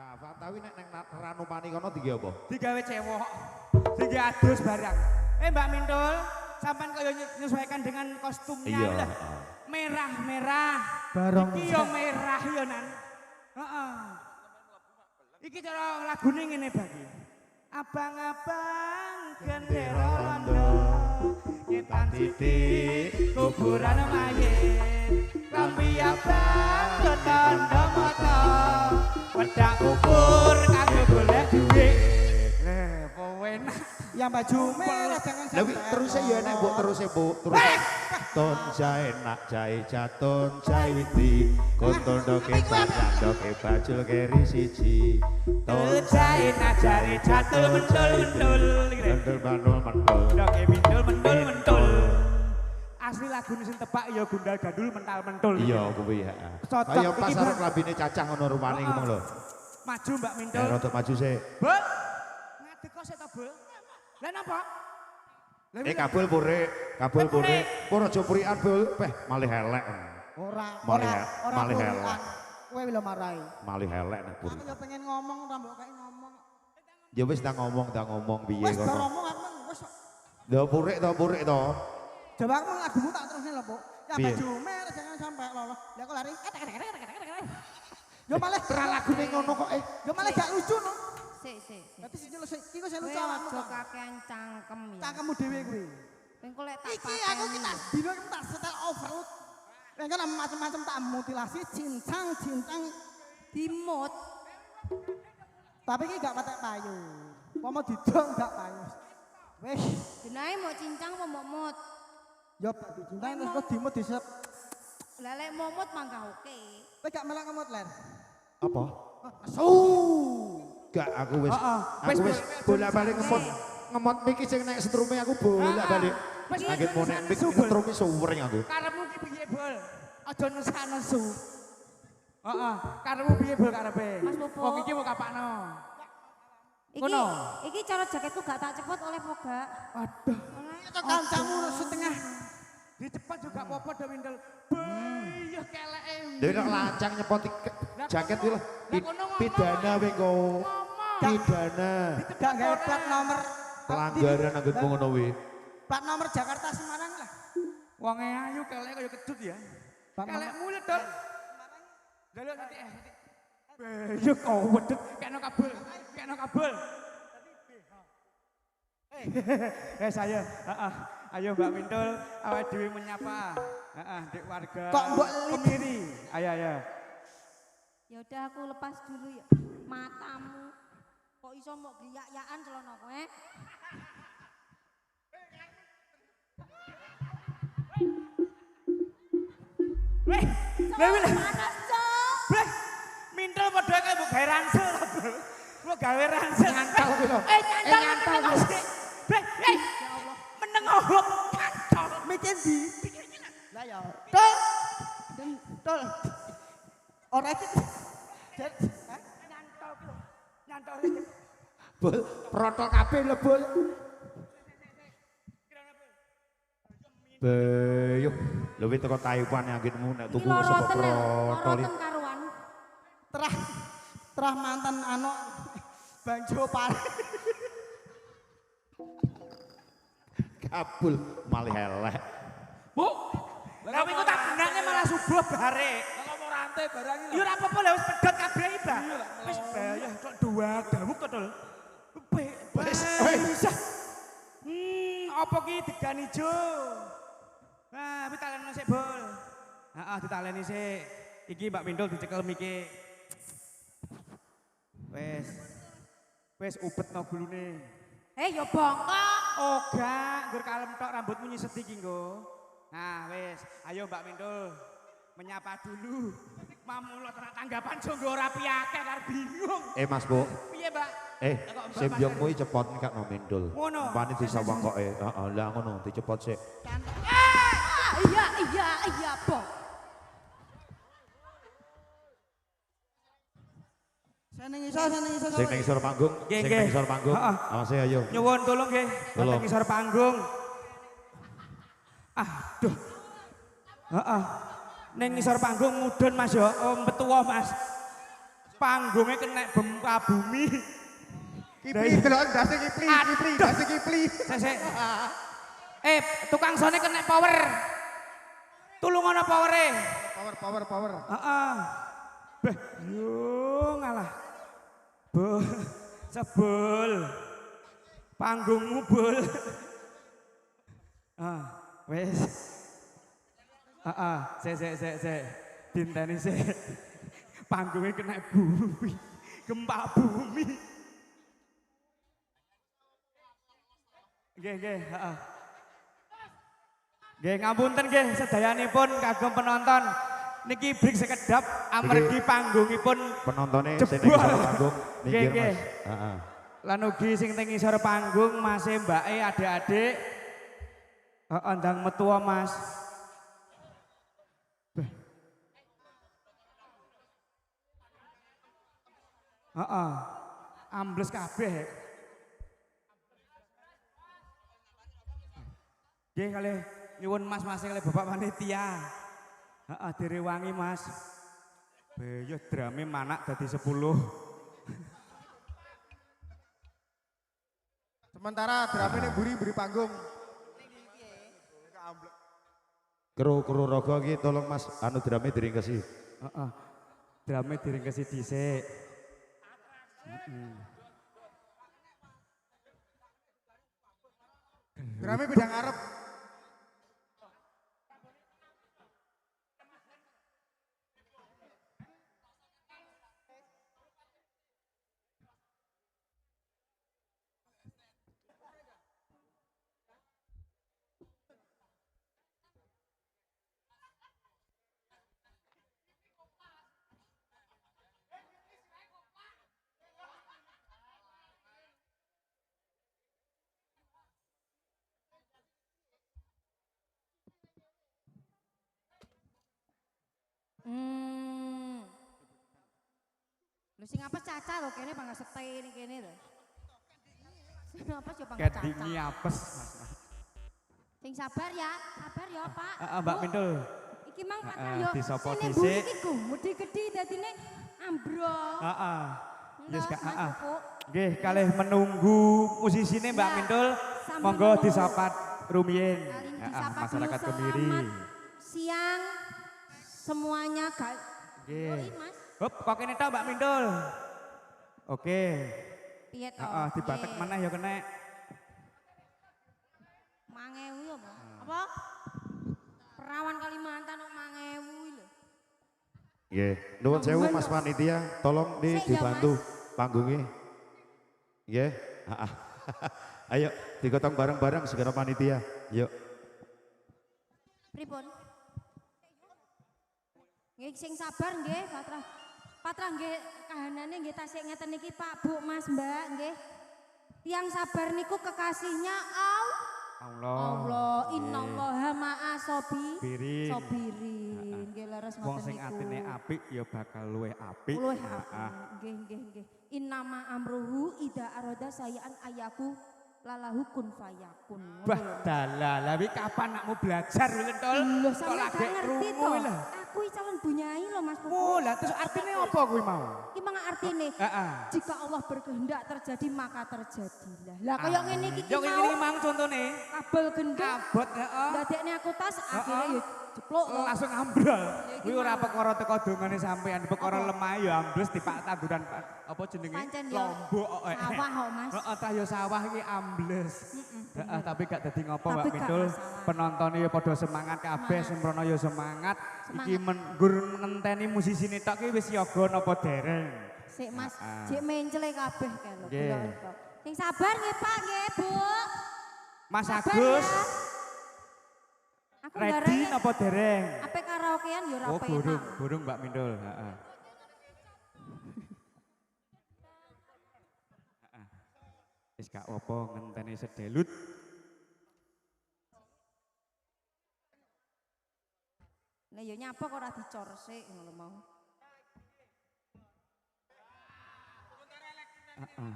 Fantawi nek neng Ranupani kono digawe apa? Digawe cewek. Digawe adus barang. Mbak Mintul, sampean kaya nyesuaikan dengan kostumnya. Iya. Merah-merah. Barong. Iki yo merah yo nan. Heeh. Iki cara lagune ngene bagi. Abang-abang gendera rondo. Nyetan titik kuburan mayit. Lampi abang tondo moto. Wedak kubur kanggo golek duit. Enak. Yang baju merah jangan Tapi sampai. terus ya nek mbok terus Bu, terus. Ton jae nak jae jaton jae witi. Kontol doke banyak doke bajul keri siji. Ton Jae najare jatul mentul-mentul. Mentul manul mentul. Doke mindul mentul-mentul. Asli lagu sing tebak ya gundal gandul mental-mentul. Iya kuwi ya. Cocok Kaya iki, pasar Bang. klabine cacah ngono rumane iku mong lho. Maju Mbak Mintul. Ya rada maju sik. Bu. Ngadeg kok sik to, Bu? Lah napa? Kabul pure, kabul pure. Ora aja prian Bul, peh malih elek. Malih elek. Kowe lho marahi. Malih elek nek pure. Aku ya pengen ngomong ora mbok kae ngomong. Ya wis tak ngomong piye Wis bar kono. ngomong aku wis. Lho pure to. Coba aku lagumu tak terusne lho, Bu. Yang Piye? baju merah jangan sampai lolos. Lah aku lari. Yo malah Tra lagune ngono kok yo malah gak lucu no. Sik. Berarti sing nyeluk sik iku sing Kowe lucu awakmu. aja kakean cangkem ya. Cangkemmu dhewe kuwi. Engko lek tak Iki aku kita dino iki tak setel overload. Lah kan macam-macam tak mutilasi cincang dimut. tapi iki gak patek payu. Pomo didong gak payu. Wis, Genahe mau cincang apa mau mut? yo bak dicincang terus kok dimut disep. Lah lek momot mangga oke. Kowe gak melok ngemut ler. Apa? Su. Gak aku wis. Wis, Aku wis bolak-balik ngemot. Ngemot miki sing nek setrume aku bolak-balik. Wis, Angin mau nek mik Subul. ngetrume suwering aku. Karepmu ki piye, Bol? Aja nesu. Heeh, karepmu piye, Bol karepe? Mas Popo. Wong iki mau kapakno. Iki Ngono. iki cara jaketku gak tak cepot oleh poga. Aduh. Itu kancamu setengah. Di cepat juga popo do windel. Iya keleke. Dewe nek lancang nyepot jaket iki lho. Lah kono ngomong. Pidana kowe engko. Pidana. Gak gawe plat nomor. Pelanggaran anggonmu ngono kuwi. Plat nomor Jakarta Semarang lah. Wonge ayu keleke kaya kedut ya. Kelekmu lho, Dol. Delok nanti Yo kok wedhet kena kabel. Saya, ayo Mbak Mintul, awak dhewe menyapa. Dek warga. Kok mbok lit? Kemiri. Ayo. Ya udah aku lepas dulu ya. Matamu. Kok iso mbok griyak-yakan celana kowe? Weh, lha Panas, Cok. Bleh, Mintul padha kaya mbok gawe ransel to, Bro. Mbok gawe ransel. Nyantol kuwi lho. Nyantol kuwi. Bleh, ya Allah. Meneng opo kacau. Mikir di. Lah ya. Tol. Tol. Ora iki. Nyantol ku lho. Nyantol. Bol, protol kabeh lho, Bol. Beyuh, luwih teko Taiwan anggenmu nek tuku sapa protol. Loroten karuan. Terah mantan anu banjo pare. Kabul malih elek. Bu, lah iku tak benake malah subuh bare. Kalau mau rantai barang ini Ya ora apa-apa lho wis pedhot kabeh iki, Mbak. Wis bayah kok dua dawuk kok, Dol. Wis, Bisa. Apa ki degan ijo? Nah, wis taleni sik, Bol. Heeh, ditaleni sik. Iki Mbak Mintul dicekel miki. Wis ubetno gulune. Ya bongkok. Oh, gak, nggur kalem tok rambutmu nyiset iki nggo. Nah, wis, ayo Mbak Mintul. Menyapa dulu. Mamula terak tanggapan jonggo ora piyake karo bingung. Mas Bu. Piye, Mbak? Sembyongmu iki cepot nek no Mindul. Ngono. Umpane disawang koke. Heeh, lah ngono dicepot sik. Iya, Bong. Seneng iso. Sing ning isor panggung, Nggih, sing nggih. ning isor panggung. Heeh. Awase ayo. Nyuwun tolong nggih, Tolong. wonten ngisor panggung. Aduh. Heeh. Ning ngisor panggung mudhun Mas yo, metuwa Mas. Panggungnya kena gempa bumi. Kipli, delok ndase Kipli, ndase Kipli. Sik. Tukang sone kena power. Tulung ana powere. Power. Heeh. Beh, yo ngalah. Sebel. Panggungmu bol. Wes. Sik. Dinteni sik. Panggungnya kena bumi. Gempa bumi. Nggih, heeh. Nggih, ngapunten nggih sedayanipun kagem penonton. Niki break sekedap amargi panggungipun Penontonnya sing ning ngisor panggung minggir Nggih. Mas. Heeh. Lan ugi sing teng ngisor panggung masih mbake adik-adik. Heeh, ndang metu Mas. Heeh. Ambles kabeh. Nggih kalih nyuwun Mas kalih Bapak panitia. Heeh, direwangi Mas. Beyo drame manak dadi 10. Sementara drama ini buri panggung. Kru rogo iki tolong Mas anu drame diringkesi. Heeh. Drame diringkesi dhisik. Drama bidang Arab. Lho sing apa caca lho kene bangga stay ini kene lho. Sing apa sih bangga caca. Kedingi apes Mas. Sing sabar ya Pak. Mbak Mintul. Iki mang patah yo. Disopo Sini dhisik. iki gumudi gedhi dadine ambrol. Heeh. Yes Kak, heeh. Nggih, kalih menunggu musisine Mbak Ya, Mintul. sambil Monggo menunggu. disapat rumiyin. Kali Heeh, disapa masyarakat dulu, Kemiri. selamat siang semuanya Nggih. Yoi, Mas. Hop, kok kene tok Mbak Mintul. Oke. Piye to? Heeh, dibatek Nggih. maneh ya kena. 5.000 apa? Apa? Perawan Kalimantan kok 5.000 lho. Nggih, nuwun sewu Mas panitia, tolong nih Sik ya, dibantu panggungnya. Nggih. Heeh. Ayo digotong bareng-bareng segera panitia. Yuk. Pripun? Nggih sing sabar nggih, Patra. Patra nggih kahanane nggih tasik ngeten iki Pak, Bu, Mas, Mbak nggih. Tiang sabar niku kekasihnya Allah. Innallaha ma'a Birin. sobirin. Nggih leres ngoten niku. Wong sing atine apik ya bakal luwih apik. Luwih apik. Nggih. Innama amruhu idza arada sayaan ayaku lalahu kun fayakun. Bah dalah, lha kapan nakmu belajar Lentul? Lho Kok sampeyan lagi gak ngerti krungu to. lho. Aku iki calon bunyai lho Mas Pupu. Oh, lah terus artinya apa kuwi mau? Iki mang artine Heeh. jika Allah berkehendak terjadi maka terjadilah. Lah kaya ngene iki Yo ngene mang contone. kabel gendong Abot heeh. dadekne aku tas akhirnya yo jeplok lho. Langsung ambrol. iki Kuwi ora mau. perkara teko dongane sampean, perkara lemah ya ambles dipak tanduran apa jenenge? Pancen yo Lombok kok. sawah kok Mas. Heeh, ta yo sawah iki ambles. Heeh, tapi gak dadi ngopo Mbak Tapi gak Mintul. masalah. Penontonnya ya padha semangat kabeh, sembrono ya semangat. Iki nggur ngenteni musisine tok ki wis yoga napa dereng. Sik Mas, jek mencele kabeh kan lho. Nggih. kula. Sing sabar nggih Pak nggih Bu. Mas Sabar Agus, ya. Aku ready gareng napa dereng? ape karaokean yo ora Oh, penak. burung Mbak Mintul, heeh. Wis gak apa ngenteni sedelut. Lah yo nyapa kok ora dicor sik ngono mau. Heeh.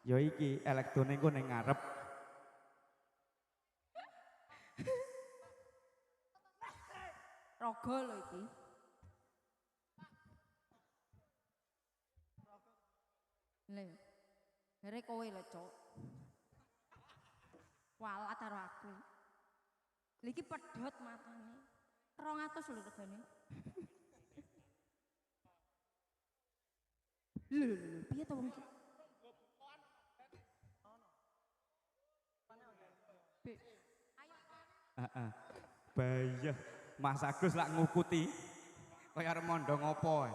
Ya iki elektrone engko ning ngarep. Raga lho iki. Lha yo. Mere kowe lho, Cuk. Walat karo aku. Lha iki pedhot matane. 200 lho regane. Lho, piye to wong iki? Heeh. Bayah Mas Agus lak ngukuti. Kaya arep mondong apa.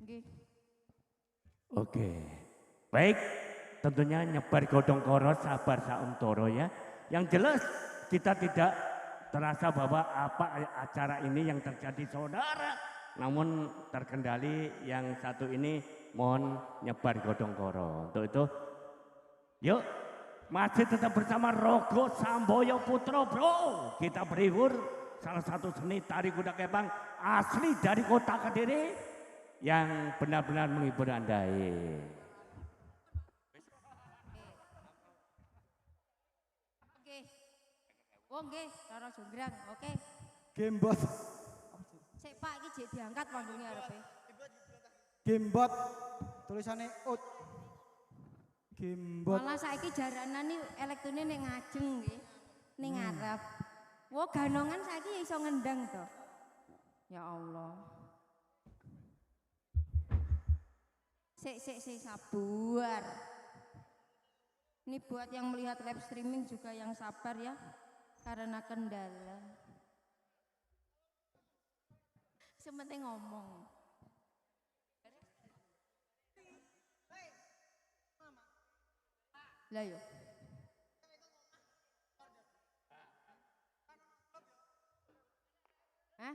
Nggih. Oke, baik. Tentunya nyebar godong koro sabar sauntoro ya. Yang jelas kita tidak terasa bahwa apa acara ini yang terjadi saudara. Namun terkendali yang satu ini mohon nyebar godong koro. Untuk itu yuk masih tetap bersama Rogo Samboyo Putro bro. Kita berhibur salah satu seni tari kuda kepang asli dari kota Kediri yang benar-benar menghibur Anda. Oke. Oh nggih, Rara Jonggrang. Oke. Gamebot. Sik Pak iki jek diangkat panggungnya arepe. Gamebot. Tulisannya ut. Gamebot. Malah saiki jaranan iki elektrone ning ngajeng nggih. Ning ngarep. Wo ganongan saiki iso ngendang to. Ya Allah. Sik sabar. Ini buat yang melihat live streaming juga yang sabar ya. Karena kendala. Sementing ngomong. Lah yo. Hah?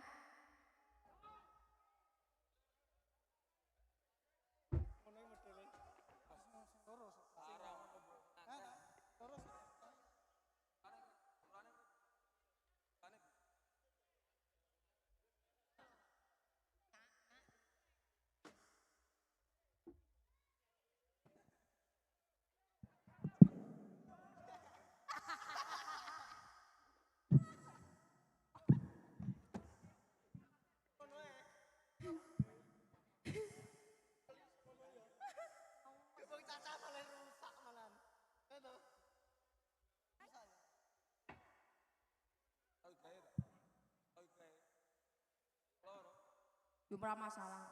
Ora masalah.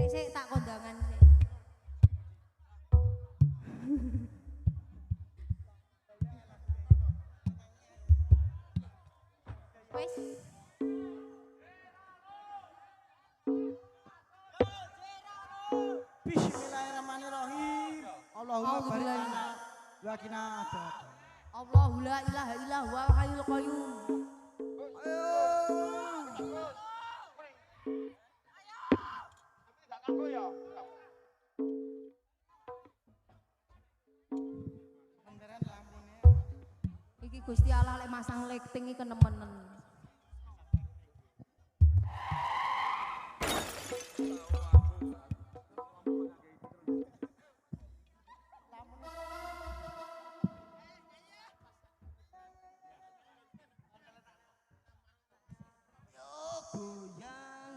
Sik tak kondangan sik. Wes. Bismillahirrahmanirrahim. Allahumma barik lana wa qina adzaban. Allahu la ilaha illa huwal hayyul qayyum. Iki Gusti Allah lek masang lighting iki kenemenen.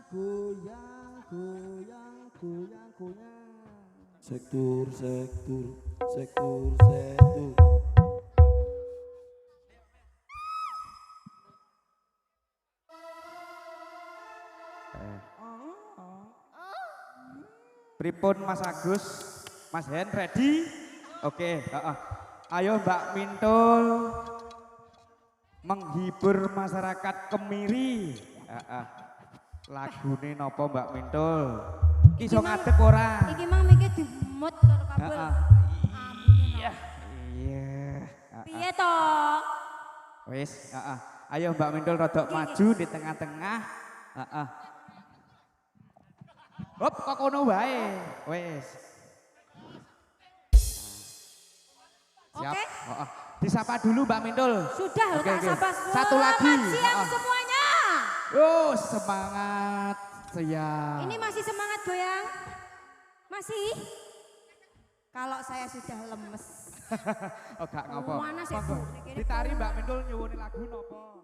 Goyang, goyang, goyang, goyang. Sektur. Pripun Mas Agus, Mas Hen ready? Oke, ayo Mbak Mintul menghibur masyarakat Kemiri. Lagune napa Mbak Mintul? Ki iso ngadeg ora? Iki mang mikir dimut karo kabel. Iya. Piye to? Wis, ayo Mbak Mintul rodok maju di tengah-tengah. Hop, kok kono wae. Wis. Siap. Oke. Disapa dulu Mbak Mintul. Sudah, Oke, tak oke. sabar. Satu lagi. Selamat siang semuanya. Oh, semangat. Siap. Ini masih semangat goyang? Masih? Kalau saya sudah lemes. Oh, gak ngapa. Mana sih, Monggo. Bu? Ditari Mbak Mindul nyuwuni lagu nopo?